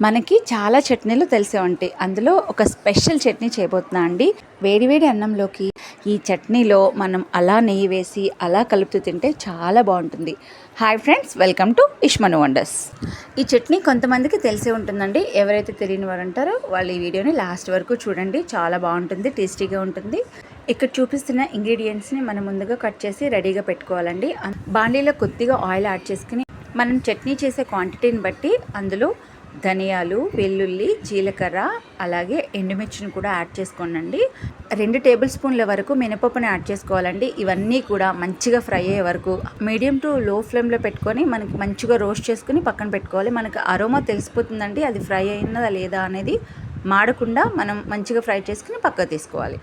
మనకి చాలా చట్నీలు తెలిసే ఉంటాయి. అందులో ఒక స్పెషల్ చట్నీ చేయబోతున్నా అండి. వేడివేడి అన్నంలోకి ఈ చట్నీలో మనం అలా నెయ్యి వేసి అలా కలుపుతూ తింటే చాలా బాగుంటుంది. హాయ్ ఫ్రెండ్స్, వెల్కమ్ టు ఇష్మను వండర్స్. ఈ చట్నీ కొంతమందికి తెలిసే ఉంటుందండి. ఎవరైతే తెలియని వారు అంటారో వాళ్ళు ఈ వీడియోని లాస్ట్ వరకు చూడండి. చాలా బాగుంటుంది, టేస్టీగా ఉంటుంది. ఇక్కడ చూపిస్తున్న ఇంగ్రీడియంట్స్ని మనం ముందుగా కట్ చేసి రెడీగా పెట్టుకోవాలండి. బాండీలో కొద్దిగా ఆయిల్ యాడ్ చేసుకుని మనం చట్నీ చేసే క్వాంటిటీని బట్టి అందులో ధనియాలు, వెల్లుల్లి, జీలకర్ర, అలాగే ఎండుమిర్చిని కూడా యాడ్ చేసుకోనండి. 2 టేబుల్ స్పూన్ల వరకు మినపప్పుని యాడ్ చేసుకోవాలండి. ఇవన్నీ కూడా మంచిగా ఫ్రై అయ్యే వరకు మీడియం టు లో ఫ్లేమ్లో పెట్టుకొని మనకి మంచిగా రోస్ట్ చేసుకుని పక్కన పెట్టుకోవాలి. మనకు అరోమా తెలిసిపోతుందండి, అది ఫ్రై అయినదా లేదా అనేది. మాడకుండా మనం మంచిగా ఫ్రై చేసుకుని పక్కకు తీసుకోవాలి.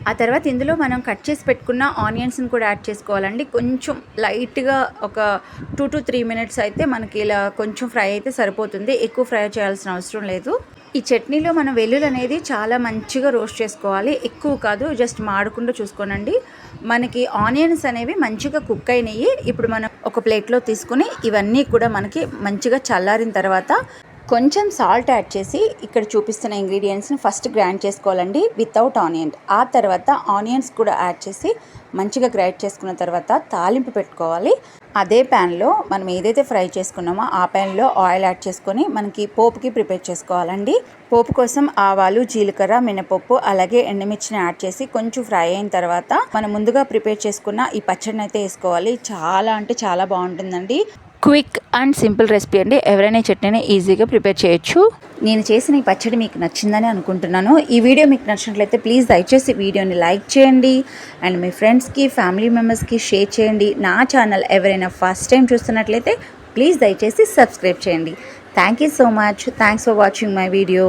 ఆ తర్వాత ఇందులో మనం కట్ చేసి పెట్టుకున్న ఆనియన్స్ని కూడా యాడ్ చేసుకోవాలండి. కొంచెం లైట్గా ఒక 2 to 3 మినిట్స్ అయితే మనకి ఇలా కొంచెం ఫ్రై అయితే సరిపోతుంది. ఎక్కువ ఫ్రై చేయాల్సిన అవసరం లేదు. ఈ చట్నీలో మనం వెల్లుల్లి అనేది చాలా మంచిగా రోస్ట్ చేసుకోవాలి. ఎక్కువ కాదు, జస్ట్ మాడకుండా చూసుకోనండి. మనకి ఆనియన్స్ అనేవి మంచిగా కుక్ అయినాయి. ఇప్పుడు మనం ఒక ప్లేట్లో తీసుకుని ఇవన్నీ కూడా మనకి మంచిగా చల్లారిన తర్వాత కొంచెం సాల్ట్ యాడ్ చేసి ఇక్కడ చూపిస్తున్న ఇంగ్రీడియంట్స్ని ఫస్ట్ గ్రైండ్ చేసుకోవాలండి వితౌట్ ఆనియన్. ఆ తర్వాత ఆనియన్స్ కూడా యాడ్ చేసి మంచిగా గ్రైండ్ చేసుకున్న తర్వాత తాలింపు పెట్టుకోవాలి. అదే ప్యాన్లో మనం ఏదైతే ఫ్రై చేసుకున్నామో ఆ ప్యాన్లో ఆయిల్ యాడ్ చేసుకొని మనకి పోపుకి ప్రిపేర్ చేసుకోవాలండి. పోపు కోసం ఆవాలు, జీలకర్ర, మినపప్పు అలాగే ఎండుమిర్చిని యాడ్ చేసి కొంచెం ఫ్రై అయిన తర్వాత మనం ముందుగా ప్రిపేర్ చేసుకున్న ఈ పచ్చడిని అయితే వేసుకోవాలి. చాలా అంటే చాలా బాగుంటుందండి. క్విక్ అండ్ సింపుల్ రెసిపీ అండి. ఎవరైనా చట్నీని ఈజీగా ప్రిపేర్ చేయొచ్చు. నేను చేసిన ఈ పచ్చడి మీకు నచ్చిందని అనుకుంటున్నాను. ఈ వీడియో మీకు నచ్చినట్లయితే ప్లీజ్ దయచేసి వీడియోని లైక్ చేయండి అండ్ మీ ఫ్రెండ్స్కి, ఫ్యామిలీ మెంబర్స్కి షేర్ చేయండి. నా ఛానల్ ఎవరైనా ఫస్ట్ టైం చూస్తున్నట్లయితే ప్లీజ్ దయచేసి సబ్స్క్రైబ్ చేయండి. Thank you so much. Thanks for watching my video.